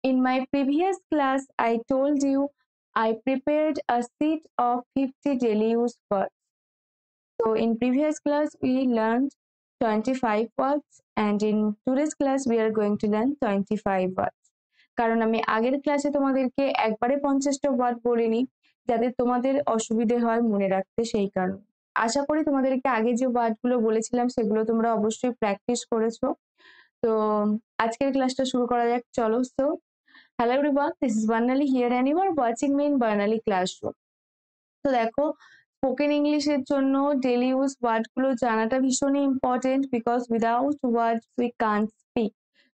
In my previous class, I told you I prepared a sheet of 50 daily use words. So in previous class, we learned 25 words, and in today's class, we are going to learn 25 words. কারণ আমি আগের ক্লাসে তোমাদেরকে একবারে 50টা word বলিনি, যাতে তোমাদের অসুবিধে হয় মনে রাখতে, সেই কারণে। আশা করি তোমাদেরকে আগে যে ওয়ার্ডগুলো বলেছিলাম সেগুলো তোমরা অবশ্যই প্র্যাকটিস করেছো। তো আজকের ক্লাসটা শুরু করা যাক, চলো। So hello everyone, this is Barnali here and you are watching me in Barnali Classroom. তো দেখো, স্পোকেন ইংলিশের জন্য ডেলি ইউজ ওয়ার্ডগুলো জানাটা ভীষণই important, because without words we can't speak.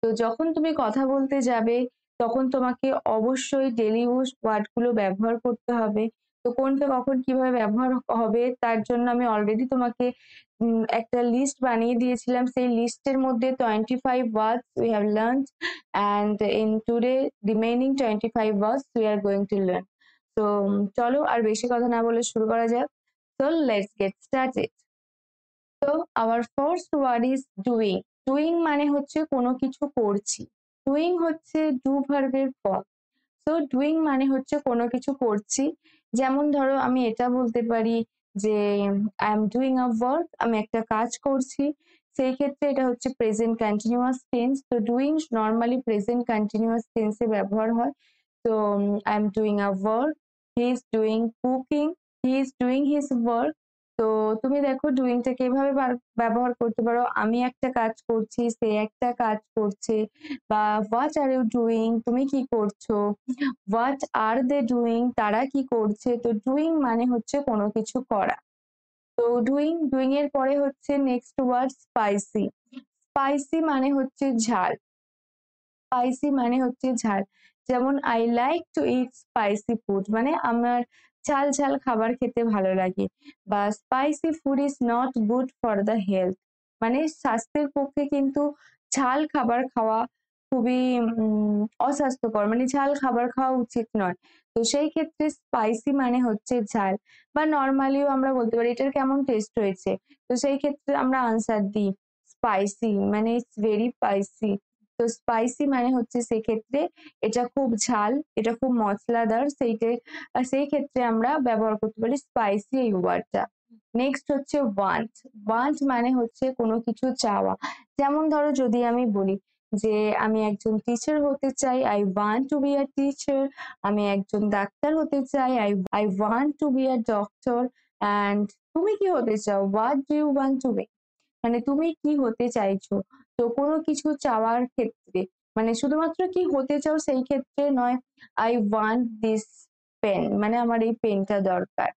তো যখন তুমি কথা বলতে যাবে তখন তোমাকে অবশ্যই ডেলি ইউজ ওয়ার্ডগুলো ব্যবহার করতে হবে। তো কোনটা কখন কিভাবে ব্যবহার হবে তার জন্য আমি অলরেডি তোমাকে একটা লিস্ট বানিয়ে দিয়েছিলাম। সেই লিস্টের মধ্যে 25 words we have learned, and in today remaining 25 words we are going to learn. তো চলো আর বেশি কথা না বলে শুরু করা যাক। So let's get started. So our first word is doing. Doing মানে হচ্ছে কোনো কিছু করছি। ডুইং হচ্ছে ডু ভার্বের ফর্ম। সো ডুইং মানে হচ্ছে কোনো কিছু করছি। যেমন ধরো আমি এটা বলতে পারি যে I am doing a work, আমি একটা কাজ করছি। সেই ক্ষেত্রে এটা হচ্ছে প্রেজেন্ট কন্টিনিউয়াস টেন্স। তো ডুইং নর্মালি প্রেজেন্ট কন্টিনিউয়াস টেন্সে ব্যবহার হয়। তো I am doing a work, he is doing cooking, he is doing his work. তো তুমি দেখো ডুইংটাকে এভাবে ব্যবহার করতে পারো, আমি একটা কাজ করছি, সে একটা কাজ করছে, বা হোয়াট আর ইউ ডুইং, তুমি কি করছো, হোয়াট আর দে ডুইং, তারা কি করছে। তো ডুইং মানে হচ্ছে কোনো কিছু করা। তো ডুইং এর পরে হচ্ছে নেক্সট ওয়ার্ড স্পাইসি। স্পাইসি মানে হচ্ছে ঝাল। স্পাইসি মানে হচ্ছে ঝাল। যেমন I like to it spicy food, মানে আমার ঝাল ঝাল খাবার খেতে ভালো লাগে। বা spicy food is not good for the health, মানে স্বাস্থ্যের পক্ষে কিন্তু ঝাল খাবার খাওয়া খুবই অস্বাস্থ্যকর, মানে ঝাল খাবার খাওয়া উচিত নয়। তো সেই ক্ষেত্রে স্পাইসি মানে হচ্ছে ঝাল। বা নর্মালিও আমরা বলতে পারি এটার কেমন টেস্ট হয়েছে, তো সেই ক্ষেত্রে আমরা আনসার দিই স্পাইসি, মানে ইটস ভেরি স্পাইসি। তো স্পাইসি মানে হচ্ছে সেক্ষেত্রে এটা খুব ঝাল, এটা খুব মশলাদার, সেই ক্ষেত্রে আমরা ব্যবহার করতে পারি স্পাইসি এই ওয়ার্ডটা। নেক্সট হচ্ছে ওয়ান্ট। ওয়ান্ট মানে হচ্ছে কোনো কিছু চাওয়া। যেমন ধরো যদি আমি বলি যে আমি একজন টিচার হতে চাই, I want to be a teacher. আমি একজন ডাক্তার হতে চাই, I want to be a doctor. And তুমি কি হতে চাও, what do you want to be, মানে তুমি কি হতে চাইছো। তো কোনো কিছু চাওয়ার ক্ষেত্রে, মানে শুধুমাত্র কি হতে চাও সেই ক্ষেত্রে নয়। আই ওয়ান্ট দিস পেন, মানে আমার এই পেনটা দরকার।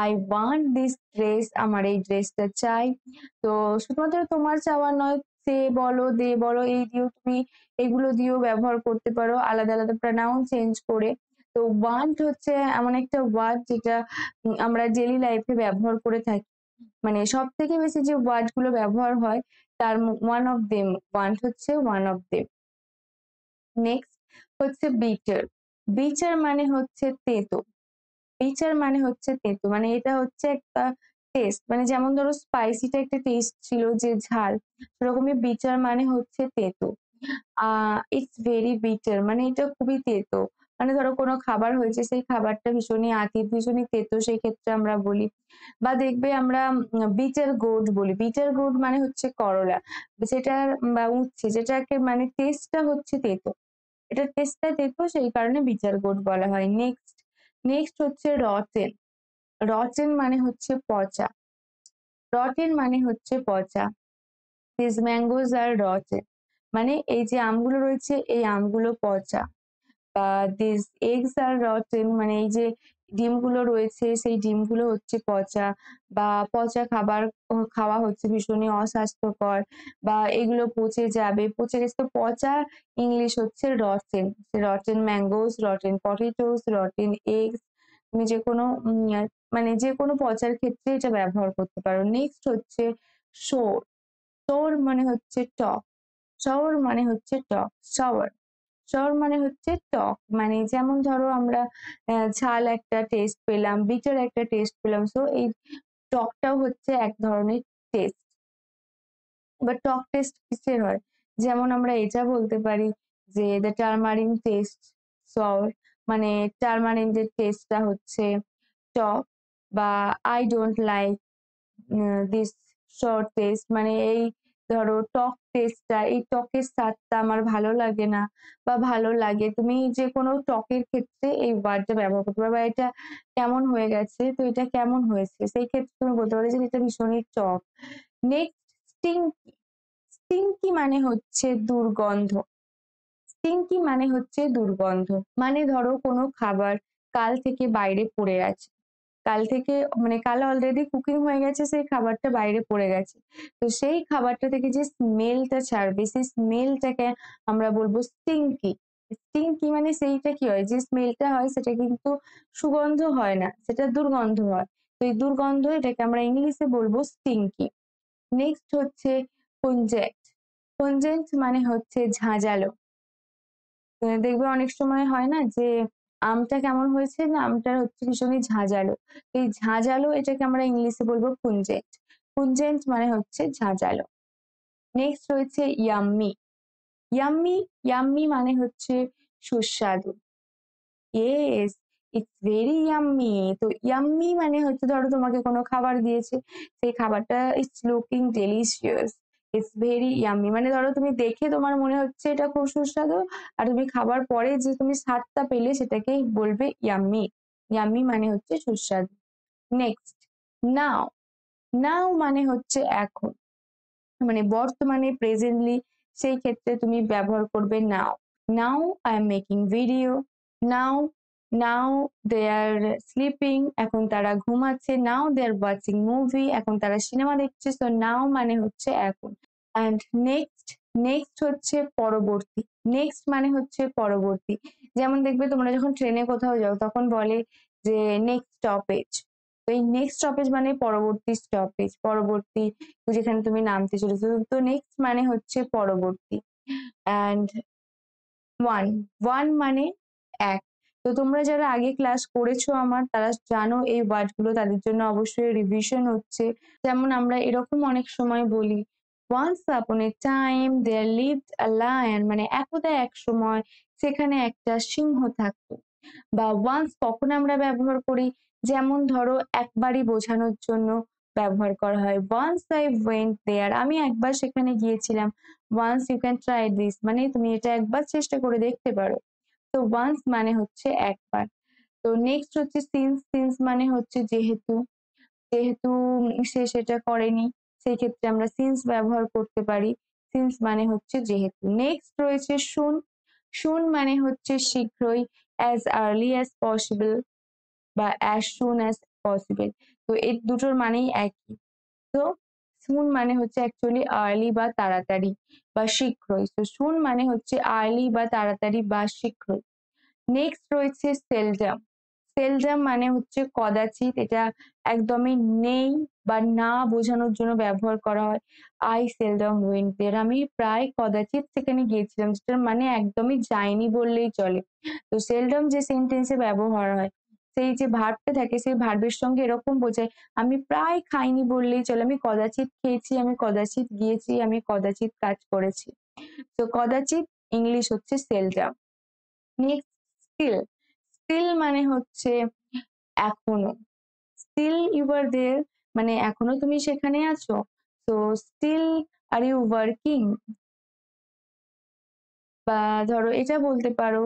আই ওয়ান্ট দিস ড্রেস, আমার এই ড্রেসটা চাই। তো শুধুমাত্র তোমার চাওয়া নয়, সে বলো, দে বলো, এই দিয়েও তুমি এগুলো দিয়েও ব্যবহার করতে পারো, আলাদা আলাদা প্রনাউন চেঞ্জ করে। তো ওয়ান্ট হচ্ছে এমন একটা ওয়ার্ড যেটা আমরা ডেইলি লাইফে ব্যবহার করে থাকি, মানে সব থেকে বেশি যে ওয়ার্ড গুলো ব্যবহার হয় তার ওয়ান অফ দেম, ওয়ান্ট হচ্ছে ওয়ান অফ দেম। নেক্সট হচ্ছে বিটার। বিটার মানে হচ্ছে তেতো। বিটার মানে হচ্ছে তেতো, মানে এটা হচ্ছে একটা টেস্ট, মানে যেমন ধরো স্পাইসিটা একটা টেস্ট ছিল যে ঝাল, সেরকমই বিটার মানে হচ্ছে তেতো। ইটস ভেরি বিটার, মানে এটা খুবই তেতো। মানে ধরো কোনো খাবার হয়েছে, সেই খাবারটা ভীষণই আঁটি, ভীষণই তেতো, সেই ক্ষেত্রে আমরা বলি। বা দেখবে আমরা বিটার গোর্ড বলি। বিটার গোর্ড মানে হচ্ছে করলা, যেটার বা উচ্ছে, যেটাকে মানে টেস্টটা হচ্ছে তেতো, এটার টেস্টটা তেতো, সেই কারণে বিটার গোর্ড বলা হয়। নেক্সট হচ্ছে রটেন। রটেন মানে হচ্ছে পচা। রটেন মানে হচ্ছে পচা। দিস ম্যাঙ্গোজ আর রটেন, মানে এই যে আমগুলো রয়েছে এই আমগুলো পচা। বা দিস এগস আর রটেন, মানে এই যে ডিমগুলো রয়েছে সেই ডিমগুলো হচ্ছে পচা। বা পচা খাবার খাওয়া হচ্ছে ভীষণই অস্বাস্থ্যকর, বা এগুলো পচে যাবে, পচে গেছে। তো পচা ইংলিশ হচ্ছে rotten. Rotten mangoes, rotten potatoes, rotten eggs, তুমি যে কোনো মানে যে কোনো পচার ক্ষেত্রে এটা ব্যবহার করতে পারো। নেক্সট হচ্ছে সোর। সোর মানে হচ্ছে টক। সাওর মানে হচ্ছে টক। সাওয়ার, সাওর মানে হচ্ছে টক, মানে যেমন ধরো আমরা ঝাল একটা টেস্ট পেলাম, বিটার একটা টেস্ট পেলাম, সো এই টকটাও হচ্ছে এক ধরনের টেস্ট। বা টক টেস্ট কিসের হয়, যেমন আমরা এটা বলতে পারি যে দ্য টারমারিন টেস্ট সর, মানে টারমারিনের টেস্টটা হচ্ছে টক, বা I don't like this short test, মানে এই ধরো টক টেস্টটা, এই টকের স্বাদটা আমার ভালো লাগে না বা ভালো লাগে। তুমি যে কোনো টকের ক্ষেত্রে এই ওয়ার্ডটা ব্যবহার করতে পারো, বা এটা কেমন হয়ে গেছে, তো এটা কেমন হয়েছে, সেই ক্ষেত্রে তুমি বলতে পারো যে এটা ভীষণই টক। নেক্সট, স্টিংকি। স্টিংকি মানে হচ্ছে দুর্গন্ধ। স্টিংকি মানে হচ্ছে দুর্গন্ধ, মানে ধরো কোনো খাবার কাল থেকে বাইরে পড়ে আছে, কাল থেকে মানে কাল অলরেডি কুকিং হয়ে গেছে, সেই খাবারটা বাইরে পড়ে গেছে, তো সেই খাবারটা থেকে যে স্মেলটা ছাড়বে, সেই স্মেলটাকে আমরা বলবো স্টিংকি। স্টিংকি মানে সেইটা কি হয়, যে স্মেলটা হয় সেটা কিন্তু সুগন্ধ হয় না, সেটা দুর্গন্ধ হয়। তো এই দুর্গন্ধ, এটাকে আমরা ইংলিশে বলবো স্টিংকি। নেক্সট হচ্ছে পঞ্জেন্ট। পঞ্জেন্ট মানে হচ্ছে ঝাঁঝালো। দেখবে অনেক সময় হয় না যে আমটা কেমন হয়েছে, না আমটা হচ্ছে ভীষণই ঝাঁঝালো, এই ঝাঁঝালো এটাকে আমরা ইংলিশে বলবো পুঞ্জেন্ট। পুঞ্জেন্ট মানে হচ্ছে ঝাঁঝালো। নেক্সট রয়েছে ইয়াম্মি। ইয়াম্মি, ইয়াম্মি মানে হচ্ছে সুস্বাদু। Yes, it's very yummy. তো ইয়াম্মি মানে হচ্ছে ধরো তোমাকে কোনো খাবার দিয়েছে, সেই খাবারটা it's looking delicious, it's very yummy, মানে ধরো তুমি দেখে তোমার মনে হচ্ছে এটা খুব সুস্বাদু, আর তুমি খাবার পরে যে তুমি স্বাদটা পেলে সেটাকেই বলবে ইয়াম্মি। ইয়াম্মি মানে হচ্ছে সুস্বাদু। নেক্সট, নাও। নাও মানে হচ্ছে এখন, মানে বর্তমানে প্রেজেন্টলি, সেই ক্ষেত্রে তুমি ব্যবহার করবে নাও। Now I am making video. Now, now they are sleeping, এখন তারা ঘুমাচ্ছে। নাও দে আর ওয়াচিং মুভি, এখন তারা সিনেমা দেখছে। তো নাও মানে হচ্ছে এখন। অ্যান্ড নেক্সট, নেক্সট হচ্ছে পরবর্তী। নেক্সট মানে হচ্ছে পরবর্তী। যেমন দেখবে তোমরা যখন ট্রেনে কোথাও যাও তখন বলে যে নেক্সট স্টপেজ, তো এই নেক্সট স্টপেজ মানে পরবর্তী স্টপেজ, পরবর্তী যেখানে তুমি নামতে চলেছো। তো নেক্সট মানে হচ্ছে পরবর্তী। অ্যান্ড ওয়ান, ওয়ান মানে এক। তো তোমরা যারা আগে ক্লাস করেছো আমার, তারা জানো এই ওয়ার্ড গুলো, তাদের জন্য অবশ্যই রিভিশন হচ্ছে। যেমন আমরা এরকম অনেক সময় বলি, once upon a time there lived a lion, মানে একদা এক সময় সেখানে একটা সিংহ থাকতো। বা once কখন আমরা ব্যবহার করি, যেমন ধরো একবারই বোঝানোর জন্য ব্যবহার করা হয়, once I went there, আমি একবার সেখানে গিয়েছিলাম। once you can try this, মানে তুমি এটা একবার চেষ্টা করে দেখতে পারো। তো once মানে হচ্ছে একবার। তো নেক্সট হচ্ছে সিন্স। সিন্স মানে হচ্ছে যেহেতু, যেহেতু সে সেটা করেনি, সেই ক্ষেত্রে আমরা সিন্স ব্যবহার করতে পারি। সিন্স মানে হচ্ছে যেহেতু। নেক্সট রয়েছে শুন। শুন মানে হচ্ছে শীঘ্রই, as early as possible বা as soon as possible। তো এই দুটোর মানেই একই। তো সুন মানে হচ্ছে অ্যাকচুয়ালি আর্লি বা তাড়াতাড়ি বা শীঘ্রই। তো সুন মানে হচ্ছে আর্লি বা তাড়াতাড়ি বা শীঘ্রই। নেক্সট রয়েছে সেলডাম। সেলডাম মানে হচ্ছে কদাচিৎ, এটা একদমই নেই বা না বোঝানোর জন্য ব্যবহার করা হয়। আই সেলডাম ওয়েন্ট দেয়ার, আমি প্রায় কদাচিৎ সেখানে গিয়েছিলাম, যেটার মানে একদমই যাইনি বললেই চলে। তো সেলডম যে সেন্টেন্সে ব্যবহার হয়, সেই যে ভার্বটা থাকে, সেই ভার্বের সঙ্গে এরকম বোঝায় আমি প্রায় খাইনি বললেই চলে, আমি কদাচিৎ খেয়েছি, আমি কদাচিৎ গিয়েছি, আমি কদাচিৎ কাজ করেছি। তো কদাচিৎ ইংলিশ হচ্ছে সেলডম। Next, still. স্টিল মানে হচ্ছে এখনো। স্টিল ইউ আর দেয়ার, মানে এখনো তুমি সেখানে আছো। তো স্টিল আর ইউ ওয়ার্কিং, বা ধরো এটা বলতে পারো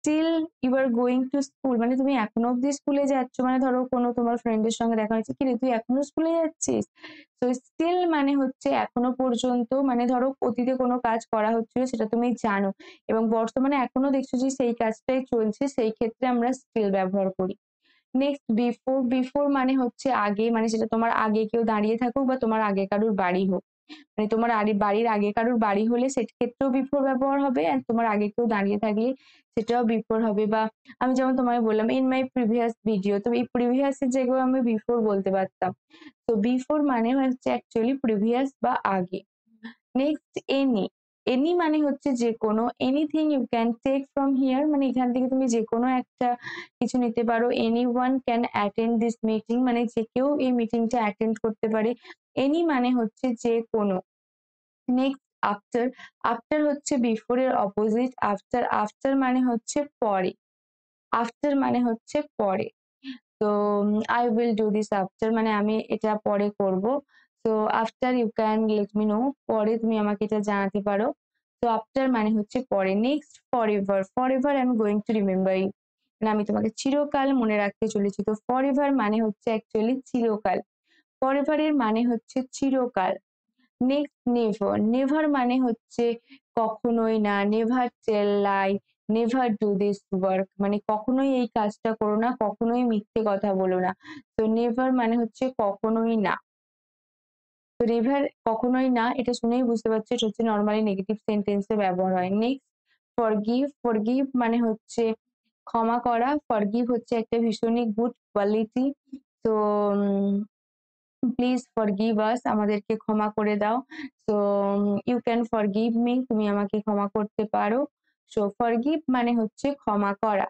still you are going to school, মানে তুমি এখনো অব্দি স্কুলে যাচ্ছ, মানে ধরো কোনো তোমার ফ্রেন্ডের সঙ্গে দেখা হয়েছে, কি রে তুই এখনো স্কুলে যাচ্ছিস। তো স্টিল মানে হচ্ছে এখনো পর্যন্ত, মানে ধরো অতীতে কোনো কাজ করা হচ্ছিল সেটা তুমি জানো এবং বর্তমানে এখনো দেখছো যে সেই কাজটাই চলছে, সেই ক্ষেত্রে আমরা স্টিল ব্যবহার করি। Next, before. বিফোর মানে হচ্ছে আগে, মানে সেটা তোমার আগে কেউ দাঁড়িয়ে থাকুক বা তোমার আগে কারুর বাড়ি হোক, মানে তোমার বাড়ির আগে কারুর বাড়ি হলে সেক্ষেত্রেও বিফোর ব্যবহার হবে, আর তোমার আগে কেউ দাঁড়িয়ে থাকলে সেটাও বিফোর হবে। বা আমি যেমন তোমায় বললাম ইন মাই প্রিভিয়াস ভিডিও, তো এই প্রিভিয়াস এর জায়গায় আমি বিফোর বলতে পারতাম। তো বিফোর মানে হচ্ছে অ্যাকচুয়ালি প্রিভিয়াস বা আগে। Next, any. এনি মানে হচ্ছে যে কোনো, anything you can take from here, মানে এখান থেকে তুমি যে কোনো একটা কিছু নিতে পারো। Any one can attend this meeting, মানে যে কেউ এই মিটিংটা অ্যাটেন্ড করতে পারে। এনি মানে হচ্ছে যে কোনো। Next, after. আফটার হচ্ছে বিফোর এর অপোজিট। আফটার, আফটার মানে হচ্ছে পরে, আফটার মানে হচ্ছে পরে। তো I will do this after মানে আমি এটা পরে করব। তো after you can let me know, পরে তুমি আমাকে এটা জানাতে পারো। তো আফটার মানে হচ্ছে পরে। Next forever, forever I am going to remember you, মানে আমি তোমাকে চিরকাল মনে রাখতে চলেছি। তো ফরএভার মানে হচ্ছে অ্যাকচুয়ালি চিরকাল, ফরএভার এর মানে হচ্ছে চিরকাল। নেক্সট নেভার, নেভার মানে হচ্ছে কখনোই না, never tell lie, never do this work, মানে কখনোই এই কাজটা করো না, কখনোই মিথ্যে কথা বলো না। তো নেভার মানে হচ্ছে কখনোই না। তো নেভার কখনোই না, এটা শুনেই বুঝতে পারছো এটা হচ্ছে নর্মালি নেগেটিভ সেন্টেন্সে ব্যবহার হয়। নেক্সট ফরগিভ, ফরগিভ মানে হচ্ছে ক্ষমা করা। ফরগিভ হচ্ছে একটা ভীষণই গুড কোয়ালিটি। তো প্লিজ ফরগিভ আস, আমাদেরকে ক্ষমা করে দাও। So you can forgive me, তুমি আমাকে ক্ষমা করতে পারো। সো ফরগিভ মানে হচ্ছে ক্ষমা করা।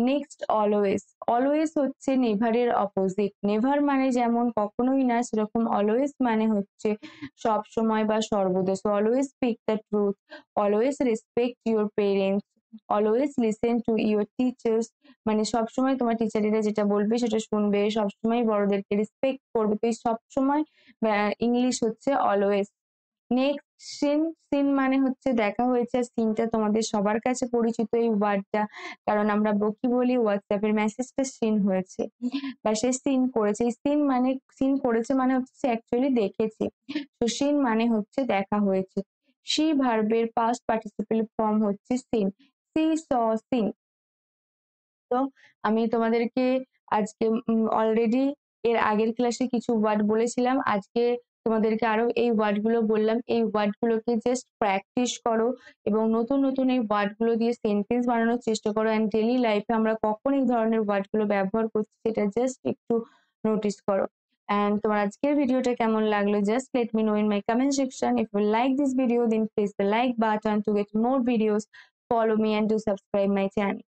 নেক্সট অলওয়েজ, অলওয়েজ হচ্ছে নেভারের অপোজিট। নেভার মানে যেমন কখনোই না, সেরকম অলওয়েজ মানে হচ্ছে সব সময় বা সর্বদা। So always speak the truth, always respect your parents, always listen to your teachers, মানে সবসময় তোমার টিচারেরা যেটা বলবে সেটা শুনবে, সবসময় বড়দেরকে রেসপেক্ট করবে। তো এই সবসময় ইংলিশ হচ্ছে অলওয়েজ। নেক্সট সিন, সিন মানে হচ্ছে দেখা হয়েছে। সিনটা তোমাদের সবার কাছে পরিচিত এই ওয়ার্ডটা, কারণ আমরা বকি বলি হোয়াটসঅ্যাপের মেসেজটা সিন হয়েছে বা সে সিন করেছে। এই সিন মানে, সিন করেছে মানে হচ্ছে সে অ্যাকচুয়ালি দেখেছে। তো সিন মানে হচ্ছে দেখা হয়েছে। সি ভার্বের পাস্ট পার্টিসিপেল ফর্ম হচ্ছে সিন, সি স সিন। তো আমি তোমাদেরকে আজকে অলরেডি এর আগের ক্লাসে কিছু ওয়ার্ড বলেছিলাম, আজকে তোমাদেরকে আরো এই ওয়ার্ড গুলো বললাম। এই ওয়ার্ড গুলোকে জাস্ট প্র্যাকটিস করো এবং নতুন নতুন এই ওয়ার্ড গুলো দিয়ে সেন্টেন্স বানানোর চেষ্টা করো। অ্যান্ড ডেইলি লাইফে আমরা কখন এই ধরনের ওয়ার্ড গুলো ব্যবহার করছি সেটা জাস্ট একটু নোটিস করো। অ্যান্ড তোমার আজকের ভিডিওটা কেমন লাগলো, just let me know in my comment section. If you like this video, then press the like button to get more videos. Follow me and do subscribe my channel.